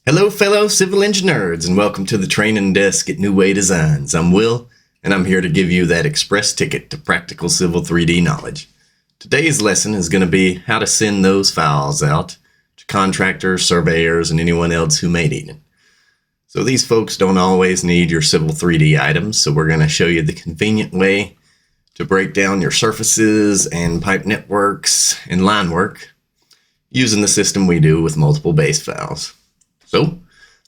Hello fellow civil engineers and welcome to the training desk at New Way Designs. I'm Will and I'm here to give you that express ticket to practical civil 3D knowledge. Today's lesson is going to be how to send those files out to contractors, surveyors, and anyone else who may need it. So these folks don't always need your civil 3D items, so we're going to show you the convenient way to break down your surfaces and pipe networks and line work using the system we do with multiple base files. So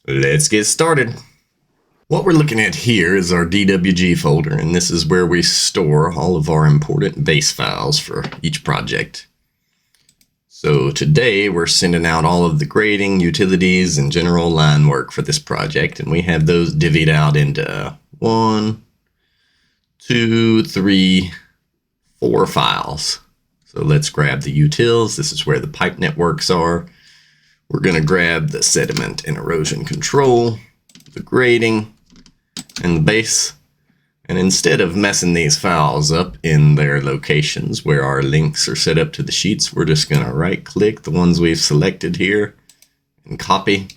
let's get started. What we're looking at here is our DWG folder, and this is where we store all of our important base files for each project. So today we're sending out all of the grading, utilities, and general line work for this project, and we have those divvied out into 1, 2, 3, 4 files. So let's grab the utils. This is where the pipe networks are. We're going to grab the sediment and erosion control, the grading, and the base. And instead of messing these files up in their locations where our links are set up to the sheets, we're just going to right click the ones we've selected here and copy.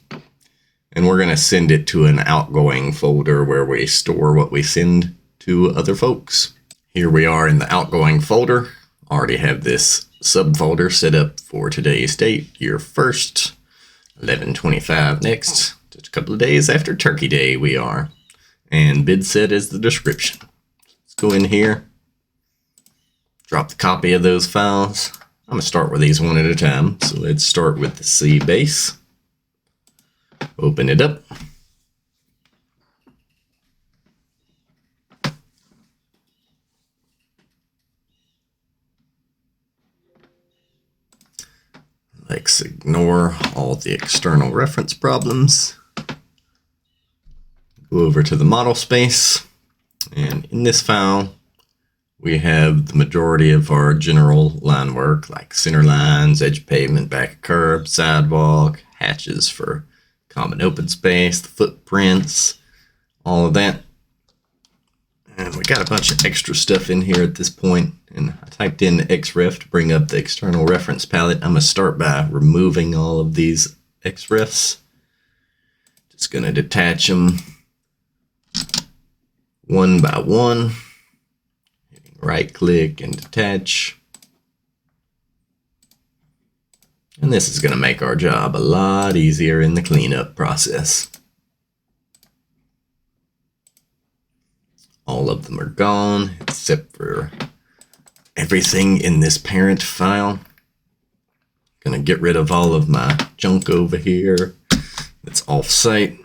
And we're going to send it to an outgoing folder where we store what we send to other folks. Here we are in the outgoing folder. I already have this subfolder set up for today's date, year 1st. 11/25 next, just a couple of days after Turkey Day we are. And bid set is the description. Let's go in here, drop the copy of those files. I'm going to start with these one at a time. So let's start with the C base. Open it up. Let's ignore all the external reference problems. Go over to the model space, and in this file we have the majority of our general line work, like center lines, edge pavement, back curb, sidewalk, hatches for common open space, the footprints, all of that. And we got a bunch of extra stuff in here at this point, and I typed in XREF to bring up the external reference palette. I'm going to start by removing all of these XREFs. Just going to detach them one by one, hitting right click and detach. And this is going to make our job a lot easier in the cleanup process. All of them are gone, except for everything in this parent file. Gonna get rid of all of my junk over here that's off-site.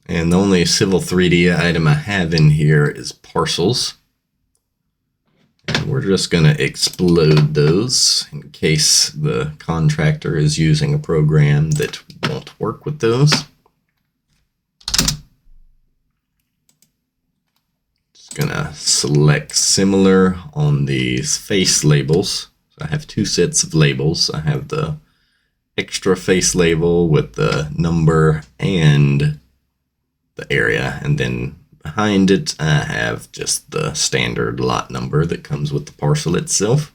And the only civil 3D item I have in here is parcels. And we're just gonna explode those in case the contractor is using a program that won't work with those. Gonna select similar on these face labels. So I have two sets of labels. I have the extra face label with the number and the area, and then behind it I have just the standard lot number that comes with the parcel itself.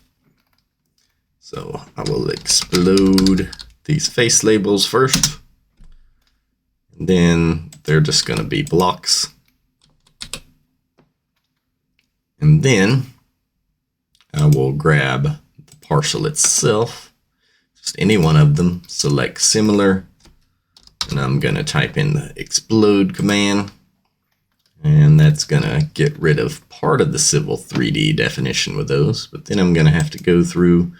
So I will explode these face labels first, and then they're just gonna be blocks. And then I will grab the parcel itself, just any one of them, select similar, and I'm going to type in the explode command, and that's going to get rid of part of the civil 3D definition with those. But then I'm going to have to go through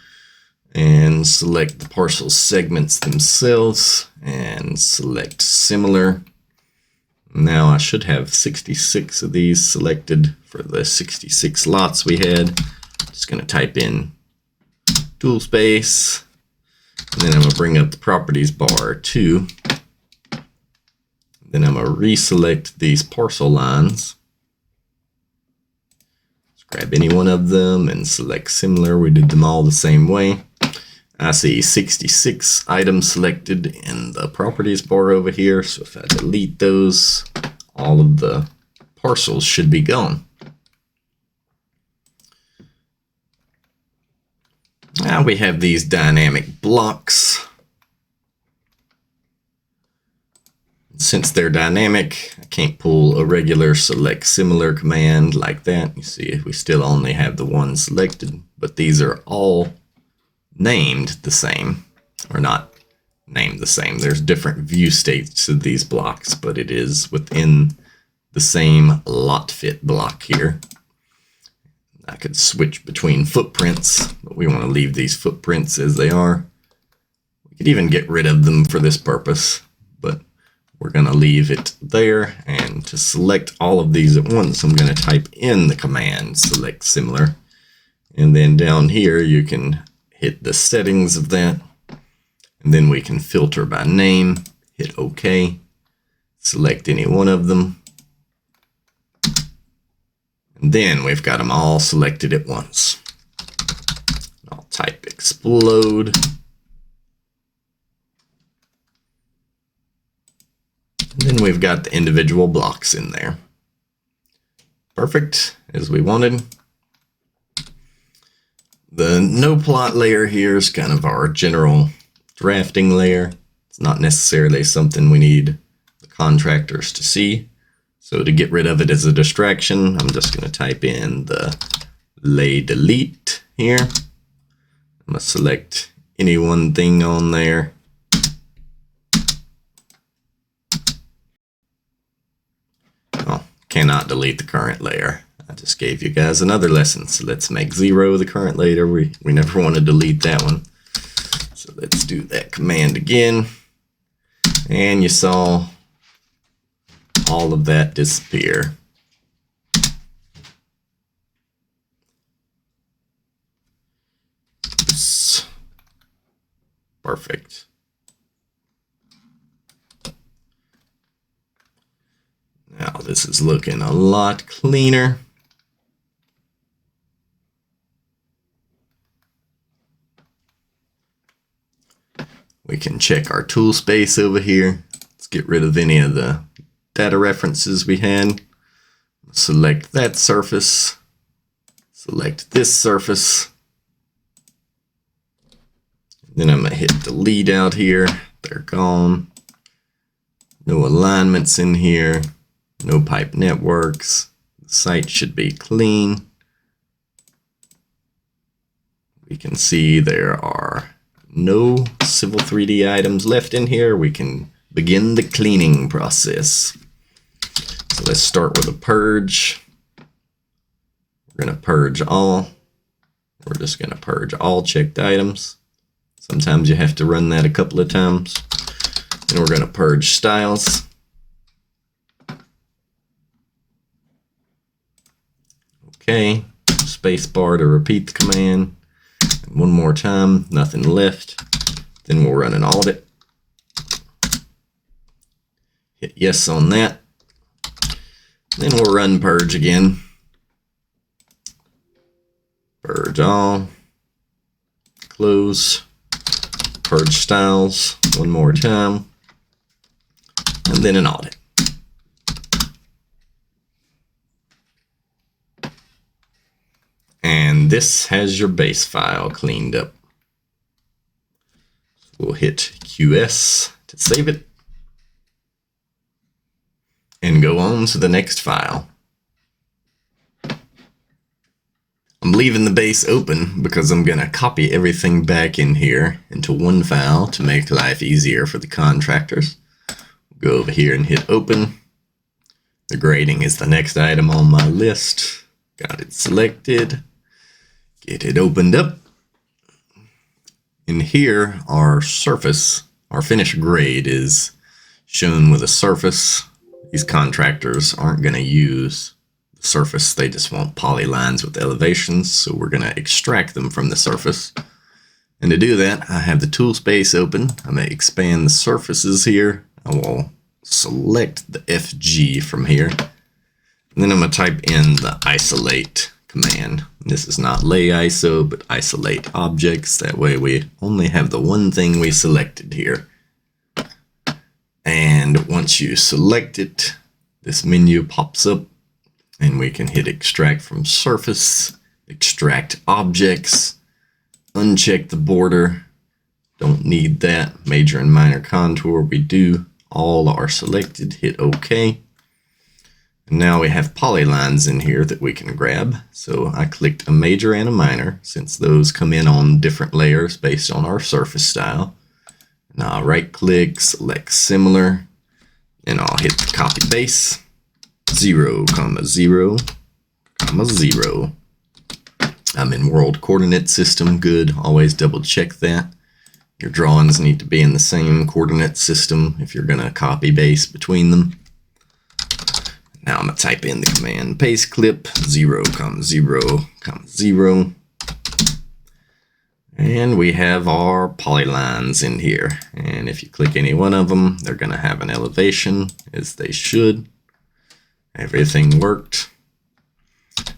and select the parcel segments themselves and select similar. Now I should have 66 of these selected for the 66 lots we had. Just going to type in tool space, and then I'm going to bring up the properties bar too. Then I'm going to reselect these parcel lines. Let's grab any one of them and select similar. We did them all the same way. I see 66 items selected in the properties bar over here. So if I delete those, all of the parcels should be gone. Now we have these dynamic blocks. Since they're dynamic, I can't pull a regular SELECTSIMILAR command like that. You see, we still only have the one selected, but these are all named the same, or not named the same. There's different view states of these blocks, but it is within the same lot fit block here. I could switch between footprints, but we want to leave these footprints as they are. We could even get rid of them for this purpose, but we're going to leave it there. And to select all of these at once, I'm going to type in the command SELECTSIMILAR. And then down here, you can hit the settings of that. And then we can filter by name, hit OK, select any one of them. And then we've got them all selected at once. I'll type explode. And then we've got the individual blocks in there. Perfect, as we wanted. The no plot layer here is kind of our general drafting layer. It's not necessarily something we need the contractors to see. So to get rid of it as a distraction, I'm just going to type in the LAYDEL here. I'm going to select any one thing on there. Oh, cannot delete the current layer. I just gave you guys another lesson. So let's make 0 the current layer. We never want to delete that one. So let's do that command again. And you saw all of that disappear. Oops. Perfect. Now this is looking a lot cleaner. We can check our tool space over here. Let's get rid of any of the data references we had. Select that surface. Select this surface. Then I'm going to hit delete out here. They're gone. No alignments in here. No pipe networks. The site should be clean. We can see there are no Civil 3D items left in here. We can begin the cleaning process. So let's start with a purge. We're going to purge all. We're just going to purge all checked items. Sometimes you have to run that a couple of times. And we're going to purge styles. Okay, space bar to repeat the command. And one more time, nothing left. Then we'll run an audit. Hit yes on that. Then we'll run purge again. Purge all. Close. Purge styles one more time. And then an audit. And this has your base file cleaned up. We'll hit QS to save it. And go on to the next file. I'm leaving the base open because I'm going to copy everything back in here into one file to make life easier for the contractors. Go over here and hit open. The grading is the next item on my list. Got it selected. Get it opened up. In here, our surface, our finished grade is shown with a surface. These contractors aren't going to use the surface. They just want polylines with elevations. So we're going to extract them from the surface. And to do that, I have the tool space open. I'm going to expand the surfaces here. I will select the FG from here. And then I'm going to type in the isolate command. This is not lay ISO, but isolate objects. That way we only have the one thing we selected here. And once you select it, this menu pops up and we can hit extract from surface, extract objects, uncheck the border. Don't need that. Major and minor contour we do. all are selected, hit OK. And now we have polylines in here that we can grab. So I clicked a major and a minor, since those come in on different layers based on our surface style. And I'll right click, select similar, and I'll hit the copy base, 0, 0, 0. I'm in world coordinate system, good, always double check that. Your drawings need to be in the same coordinate system if you're gonna copy base between them. Now I'm gonna type in the command paste clip, 0, 0, 0. And we have our polylines in here. And if you click any one of them, they're gonna have an elevation, as they should. Everything worked.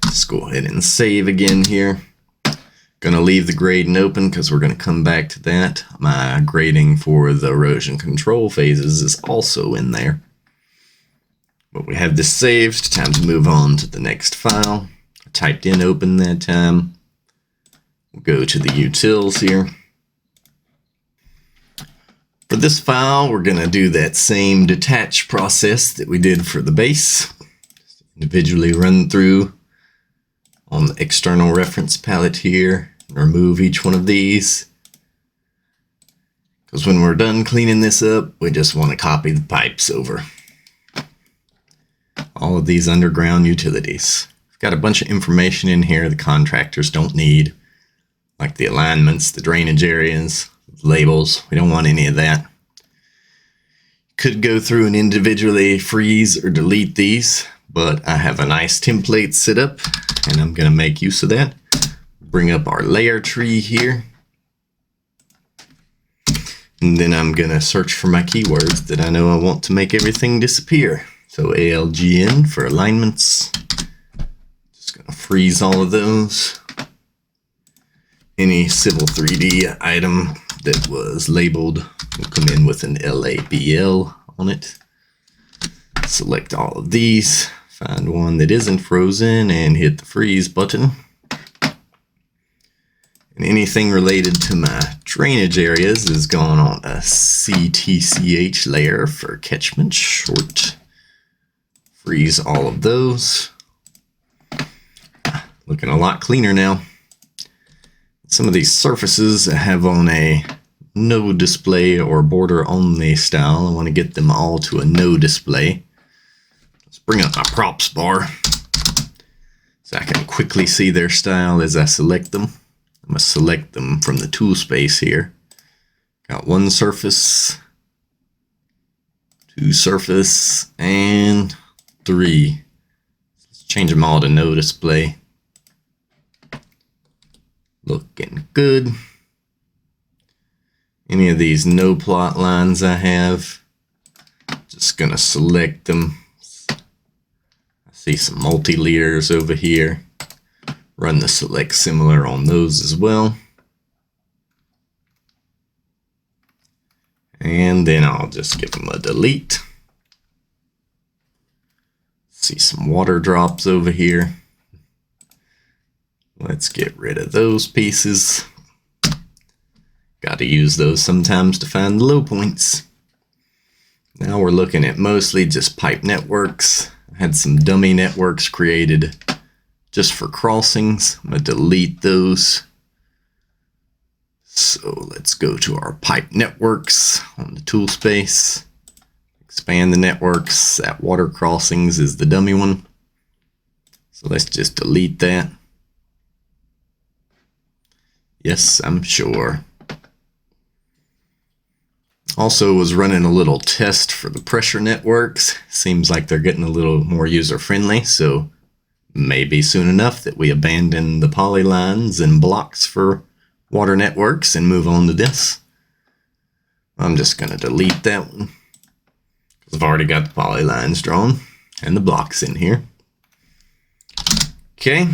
Let's go ahead and save again here. Gonna leave the grading open because we're gonna come back to that. My grading for the erosion control phases is also in there. But we have this saved, time to move on to the next file. I typed in open that time. We'll go to the utils here. For this file, we're gonna do that same detach process that we did for the base. Just individually run through on the external reference palette here and remove each one of these. Because when we're done cleaning this up, we just want to copy the pipes over. All of these underground utilities. We've got a bunch of information in here the contractors don't need, like the alignments, the drainage areas, labels. We don't want any of that. Could go through and individually freeze or delete these, but I have a nice template set up and I'm going to make use of that. Bring up our layer tree here. And then I'm going to search for my keywords that I know I want to make everything disappear. So ALGN for alignments. Just going to freeze all of those. Any Civil 3D item that was labeled will come in with an LABL on it. Select all of these. Find one that isn't frozen and hit the freeze button. And anything related to my drainage areas is going on a CTCH layer for catchment short. Freeze all of those. Looking a lot cleaner now. Some of these surfaces I have on a no display or border only style. I want to get them all to a no display. Let's bring up my props bar so I can quickly see their style as I select them. I'm going to select them from the tool space here. Got one surface, two surface, and three. Let's change them all to no display. Looking good. Any of these no plot lines I have, just gonna select them. I see some multi-leaders over here. Run the select similar on those as well. And then I'll just give them a delete. See some water drops over here. Let's get rid of those pieces. Got to use those sometimes to find the low points. Now we're looking at mostly just pipe networks. I had some dummy networks created just for crossings. I'm going to delete those. So let's go to our pipe networks on the tool space. Expand the networks. That water crossings is the dummy one. So let's just delete that. Yes, I'm sure. Also was running a little test for the pressure networks. Seems like they're getting a little more user-friendly, so maybe soon enough that we abandon the polylines and blocks for water networks and move on to this. I'm just going to delete that one because I've already got the polylines drawn and the blocks in here. Okay.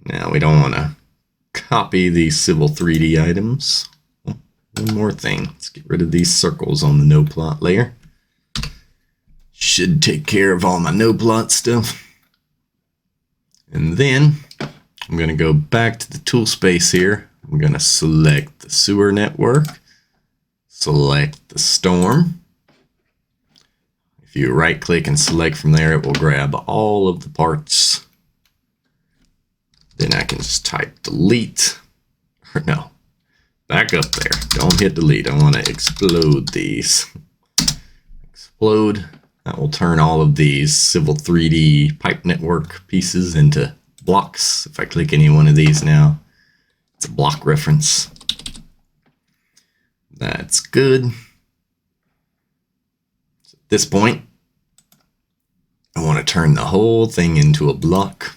Now we don't want to copy these Civil 3D items. One more thing. Let's get rid of these circles on the no plot layer. Should take care of all my no plot stuff. And then I'm going to go back to the tool space here. I'm going to select the sewer network, select the storm, If you right click and select from there, it will grab all of the parts. Then I can just type delete, or no, back up there. Don't hit delete. I want to explode these. Explode. That will turn all of these Civil 3D pipe network pieces into blocks. If I click any one of these now, it's a block reference. That's good. So at this point, I want to turn the whole thing into a block.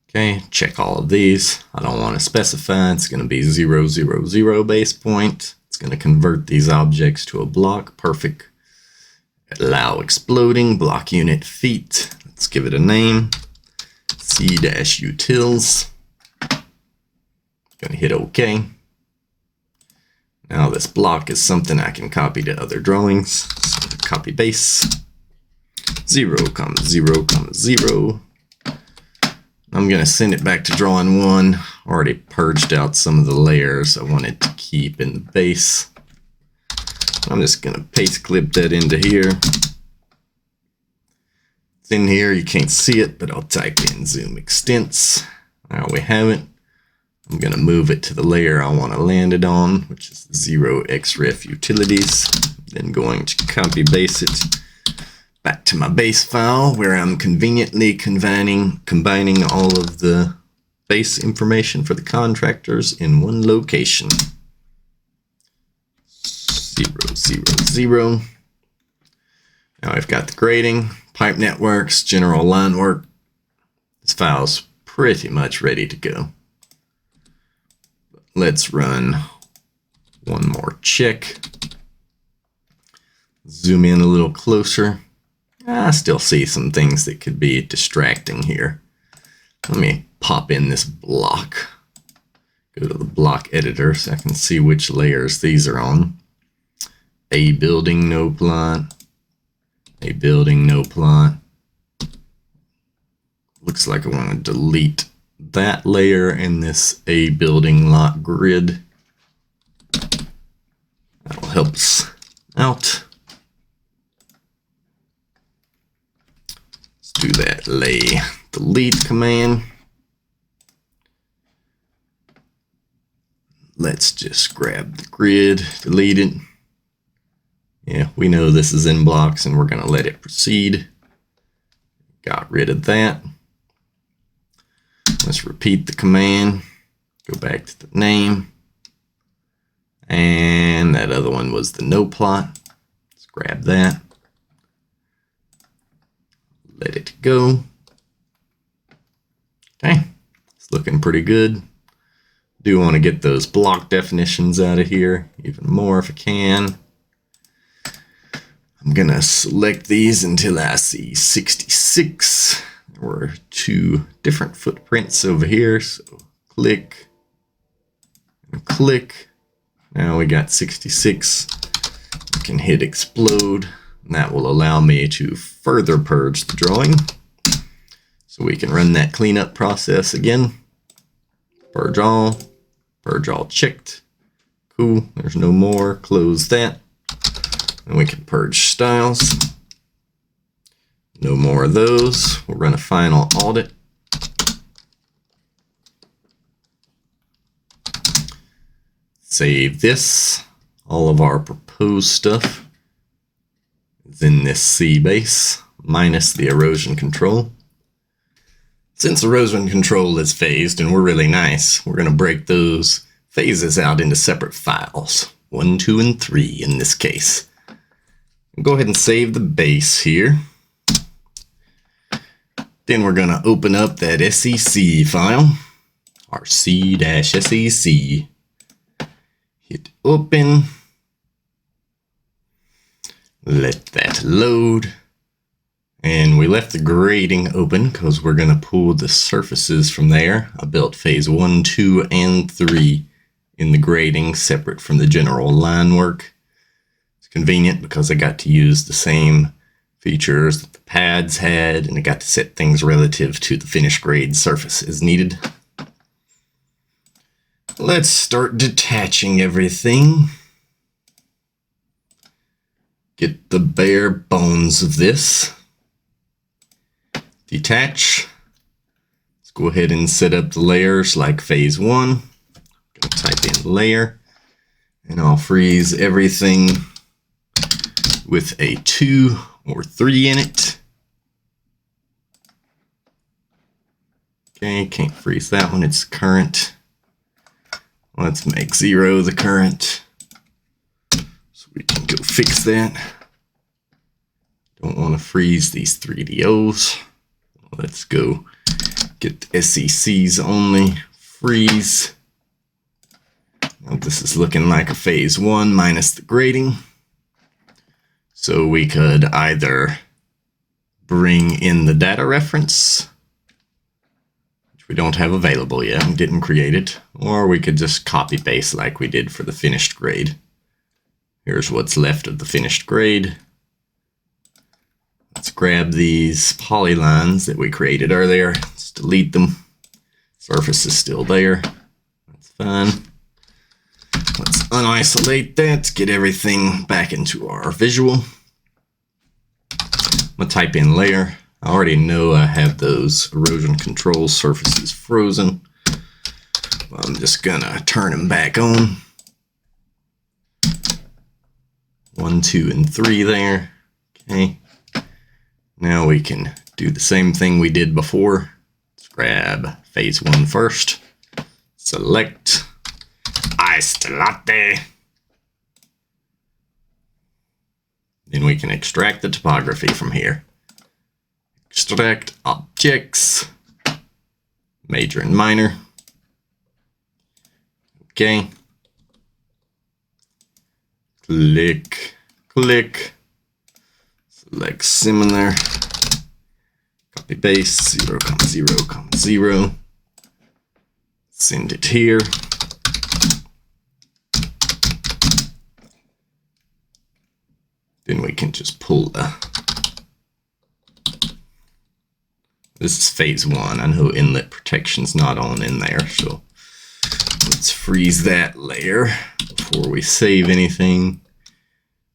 Okay, check all of these. I don't want to specify. It's going to be 0, 0, 0 base point. It's going to convert these objects to a block. Perfect. Allow exploding, block unit feet. Let's give it a name. C-utils. Going to hit OK. Now this block is something I can copy to other drawings. So copy base. 0, 0, 0. I'm going to send it back to drawing 1. Already purged out some of the layers I wanted to keep in the base. I'm just going to paste clip that into here. It's in here, you can't see it, but I'll type in zoom extents. Now we have it. I'm going to move it to the layer I want to land it on, which is 0 XREF utilities. Then going to copy base it back to my base file where I'm conveniently combining all of the base information for the contractors in one location. 0, 0, 0. Now I've got the grading, pipe networks, general line work. This file's pretty much ready to go. Let's run one more check. Zoom in a little closer. I still see some things that could be distracting here. Let me pop in this block. Go to the block editor so I can see which layers these are on. A building, no plot. A building, no plot. Looks like I want to delete that layer in this A building lot grid. That'll help us out. Do that lay delete command. Let's just grab the grid, delete it. Yeah, we know this is in blocks and we're going to let it proceed. Got rid of that. Let's repeat the command. Go back to the name. And that other one was the no plot. Let's grab that. Let it go. Okay, it's looking pretty good. Do want to get those block definitions out of here even more if I can. I'm gonna select these until I see 66. There were 2 different footprints over here, so click and click. Now we got 66. I can hit explode. And that will allow me to further purge the drawing. So we can run that cleanup process again. Purge all checked. Cool, there's no more, close that. And we can purge styles. No more of those. We'll run a final audit. Save this. All of our proposed stuff is in this C base, minus the erosion control. Since erosion control is phased and we're really nice, we're going to break those phases out into separate files. 1, 2, and 3 in this case. Go ahead and save the base here. Then we're going to open up that SEC file, our C-SEC. Hit open. Let that load. And we left the grading open because we're going to pull the surfaces from there. I built phase 1, 2, and 3 in the grading separate from the general line work. It's convenient because I got to use the same features that the pads had, and I got to set things relative to the finished grade surface as needed. let's start detaching everything. Get the bare bones of this. Detach. Let's go ahead and set up the layers like phase 1. I'm going to type in layer, and I'll freeze everything with a 2 or 3 in it. Okay, can't freeze that one, it's current. Let's make 0 the current, so we can go fix that. Don't want to freeze these 3DOs. Let's go get the SECs only, freeze. Now this is looking like a phase 1 minus the grading. So we could either bring in the data reference, which we don't have available yet and didn't create it, or we could just copy paste like we did for the finished grade. Here's what's left of the finished grade. Let's grab these polylines that we created earlier. Let's delete them. Surface is still there. That's fine. Let's unisolate that, get everything back into our visual. I'm going to type in layer. I already know I have those erosion control surfaces frozen. I'm just going to turn them back on. 1, 2, and 3 there. Okay. Now we can do the same thing we did before. Let's grab phase 1 first. Select isolate. Then we can extract the topography from here. Extract objects, major and minor. Okay. Click, click. Select similar. Copy paste 0, 0, 0. Send it here. Then we can just pull the. This is phase 1. I know inlet protection's not on in there, so let's freeze that layer before we save anything.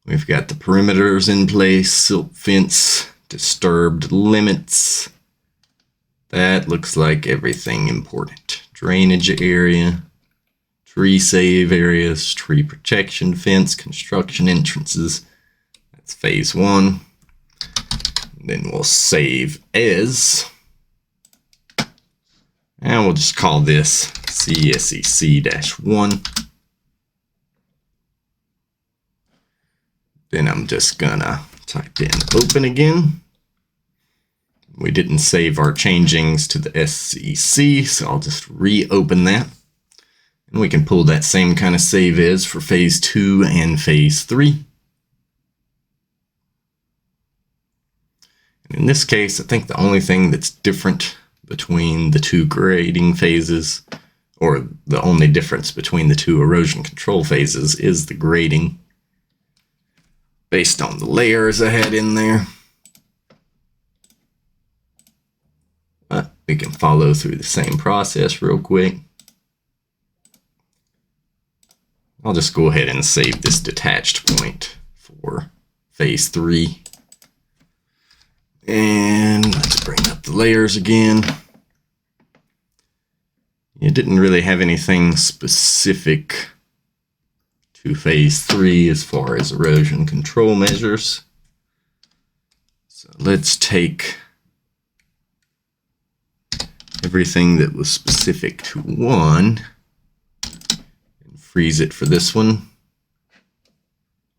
We've got the perimeters in place, silt fence, disturbed limits. That looks like everything important. Drainage area, tree save areas, tree protection fence, construction entrances. That's phase 1. Then we'll save as. And we'll just call this CSEC-1. Then I'm just gonna type in open again. We didn't save our changings to the SEC, so I'll just reopen that. And we can pull that same kind of save as for phase 2 and phase 3. And in this case, I think the only thing that's different between the 2 grading phases, or the only difference between the 2 erosion control phases, is the grading based on the layers I had in there. But we can follow through the same process real quick. I'll just go ahead and save this detached point for phase 3. And let's bring up the layers again. It didn't really have anything specific to phase 3 as far as erosion control measures. So let's take everything that was specific to 1 and freeze it for this one.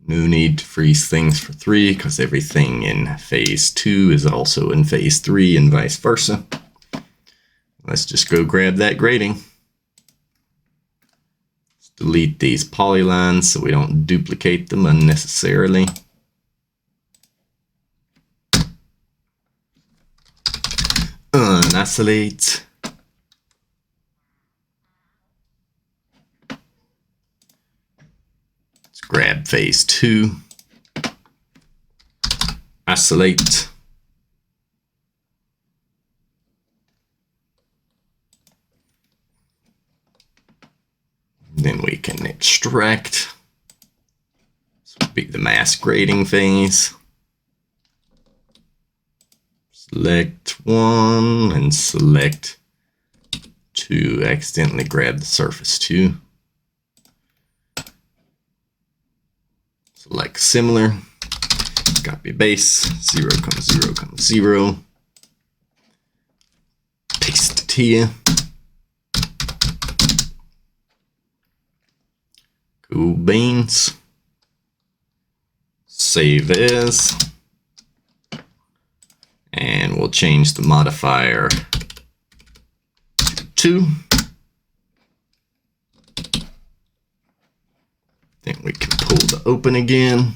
No need to freeze things for 3 because everything in phase 2 is also in phase 3 and vice versa. Let's just go grab that grading. Let's delete these polylines so we don't duplicate them unnecessarily. Unisolate. Let's grab phase 2. Isolate. Then we can extract. This would be the mask grading phase. Select 1 and select 2. Accidentally grab the surface 2. Select similar. Copy base. 0, 0, 0. Paste it here. Cool beans. Save as. And we'll change the modifier to 2. Then we can pull the open again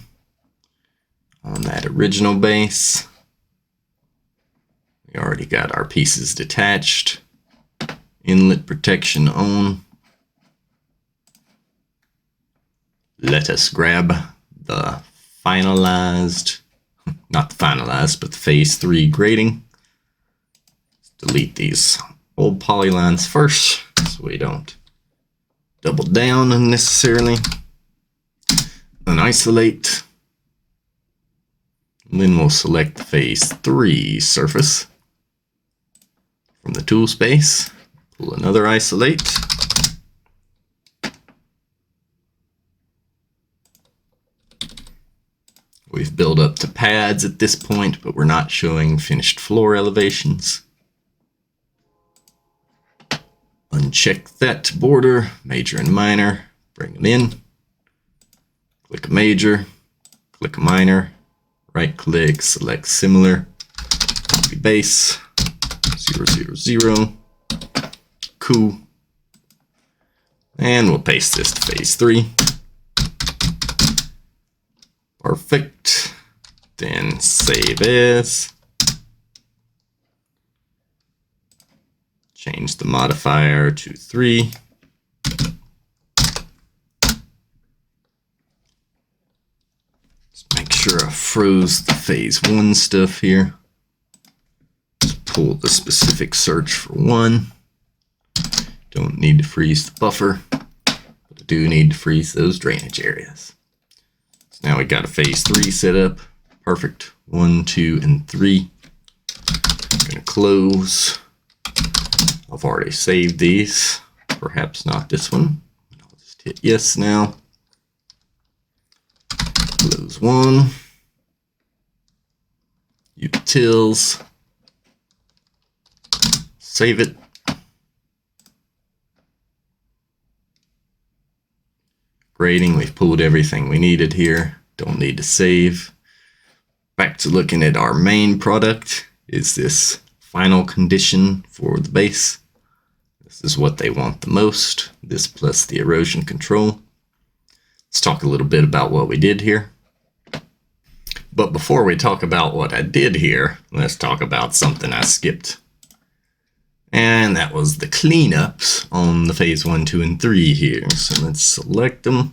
on that original base. We already got our pieces detached. Inlet protection on. Let us grab the finalized, not the finalized, but the phase 3 grading. Let's delete these old polylines first so we don't double down unnecessarily. Unisolate. And then we'll select the phase 3 surface from the tool space. Pull another isolate. We've built up to pads at this point, but we're not showing finished floor elevations. Uncheck that border, major and minor, bring them in. Click a major, click a minor, right click, select similar, copy base, 0, 0, 0. Cool. And we'll paste this to phase 3. Perfect. Then save as. Change the modifier to 3. Just make sure I froze the phase 1 stuff here. Just pull the specific search for 1. Don't need to freeze the buffer, but I do need to freeze those drainage areas. So now we got a phase 3 set up. Perfect. 1, 2, and 3. I'm going to close. I've already saved these. Perhaps not this one. I'll just hit yes now. Close 1. Utils. Save it. Grading, we've pulled everything we needed here. Don't need to save. Back to looking at our main product. Is this final condition for the base? This is what they want the most. This plus the erosion control. Let's talk a little bit about what we did here. But before we talk about what I did here, let's talk about something I skipped. And that was the cleanups on the phase 1, 2, and 3 here. So let's select them.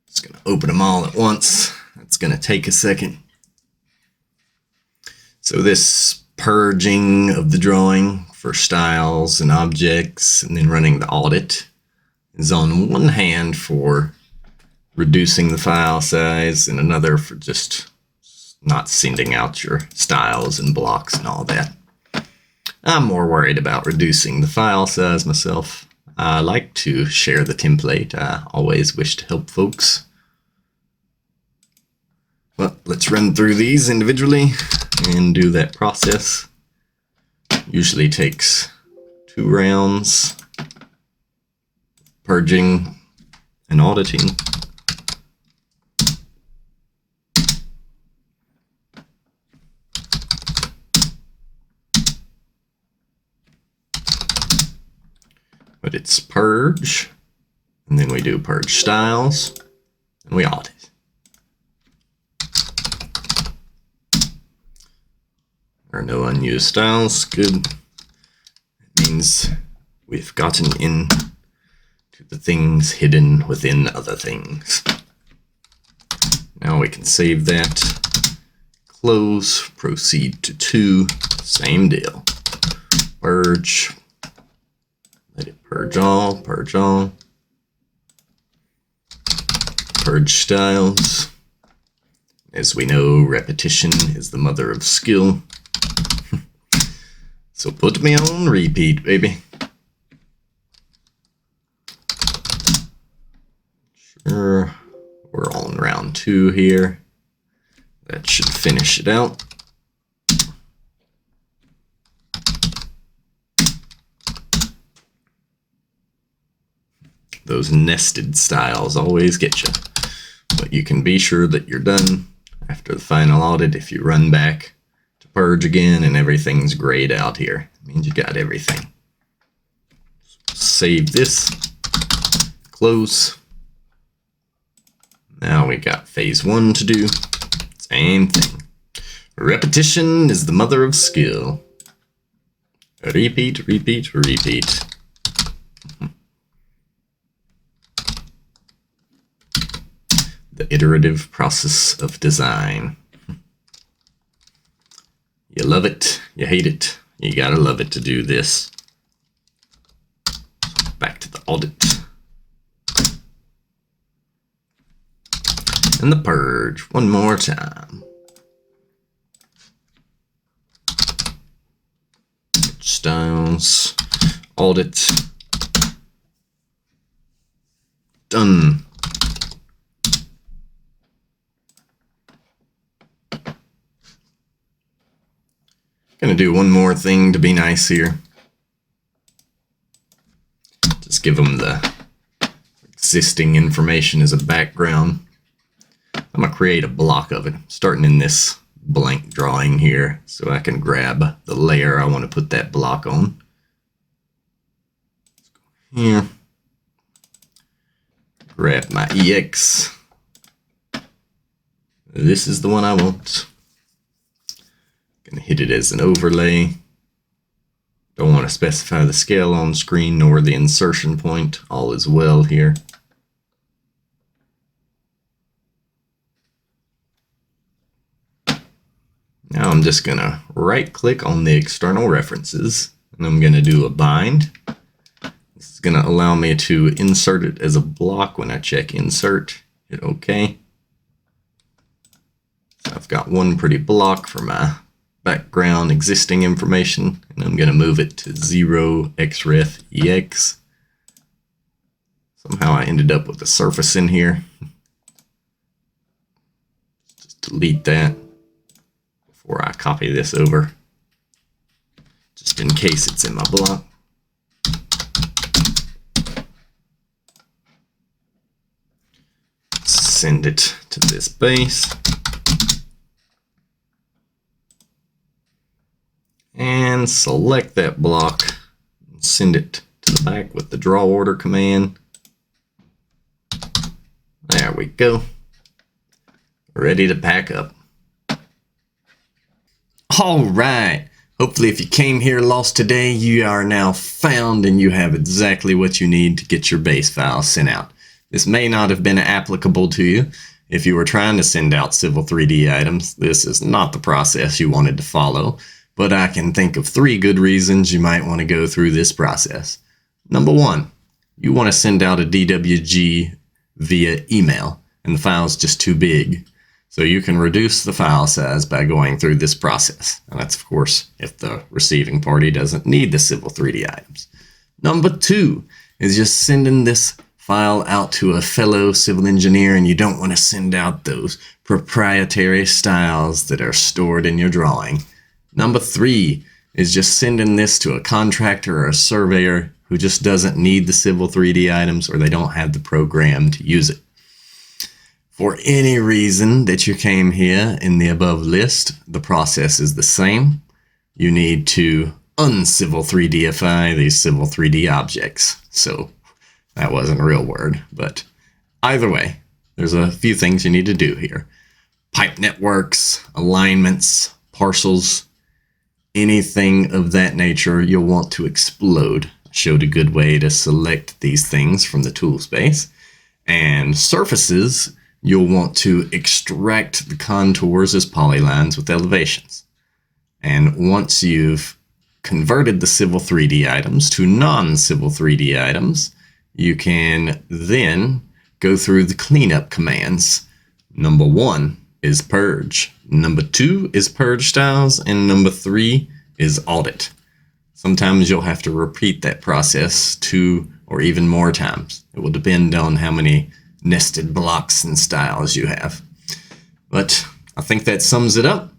Just going to open them all at once. That's going to take a second. So this purging of the drawing for styles and objects and then running the audit is on one hand for reducing the file size and another for just not sending out your styles and blocks and all that. I'm more worried about reducing the file size myself. I like to share the template. I always wish to help folks. Well, let's run through these individually and do that process. Usually takes 2 rounds. Purging and auditing. But it's purge, and then we do purge styles, and we audit. There are no unused styles. Good. It means we've gotten in to the things hidden within other things. Now we can save that. Close. Proceed to 2. Same deal. Purge. Let it purge all, purge all. purge styles. As we know, repetition is the mother of skill. So put me on repeat, baby. Sure, we're on round 2 here. That should finish it out. Those nested styles always get you. But you can be sure that you're done after the final audit if you run back to purge again and everything's grayed out here. It means you got everything. Save this. Close. Now we got phase 1 to do. Same thing. Repetition is the mother of skill. Repeat, repeat, repeat. The iterative process of design. You love it, you hate it, you gotta love it to do this. Back to the audit. And the purge one more time. Styles, audit, done. Gonna do one more thing to be nice here. Just give them the existing information as a background. I'm gonna create a block of it, starting in this blank drawing here, so I can grab the layer I want to put that block on. Let's go here. Grab my EX. This is the one I want. Gonna hit it as an overlay. Don't want to specify the scale on screen nor the insertion point. All is well here. Now I'm just gonna right click on the external references and I'm gonna do a bind. This is gonna allow me to insert it as a block when I check insert. Hit OK. So I've got one pretty block for my background existing information, and I'm going to move it to 0 XREF EX. Somehow I ended up with a surface in here. Just delete that before I copy this over, just in case it's in my block. Send it to this base. And select that block and send it to the back with the draw order command. There we go. Ready to pack up. All right. Hopefully if you came here lost today, you are now found and you have exactly what you need to get your base file sent out. This may not have been applicable to you if you were trying to send out Civil 3D items. This is not the process you wanted to follow. But I can think of 3 good reasons you might want to go through this process. Number 1, you want to send out a DWG via email, and the file's just too big. So you can reduce the file size by going through this process. And that's, of course, if the receiving party doesn't need the Civil 3D items. Number 2 is just sending this file out to a fellow civil engineer, and you don't want to send out those proprietary styles that are stored in your drawing. Number 3 is just sending this to a contractor or a surveyor who just doesn't need the Civil 3D items, or they don't have the program to use it. For any reason that you came here in the above list, the process is the same. You need to uncivil 3Dify these Civil 3D objects. So that wasn't a real word, but either way, there's a few things you need to do here. Pipe networks, alignments, parcels, anything of that nature you'll want to explode. I showed a good way to select these things from the tool space. And surfaces, you'll want to extract the contours as polylines with elevations. And once you've converted the Civil 3D items to non-Civil 3D items, you can then go through the cleanup commands. Number 1 is purge. Number 2 is purge styles. And number 3 is audit. Sometimes you'll have to repeat that process 2 or even more times. It will depend on how many nested blocks and styles you have. But I think that sums it up.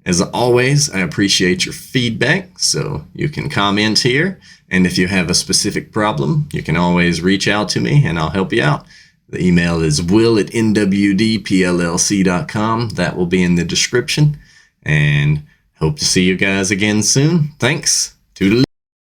As always, I appreciate your feedback, so you can comment here. And if you have a specific problem, you can always reach out to me and I'll help you out. The email is will@nwdpllc.com. That will be in the description. And hope to see you guys again soon. Thanks. Toodaloo.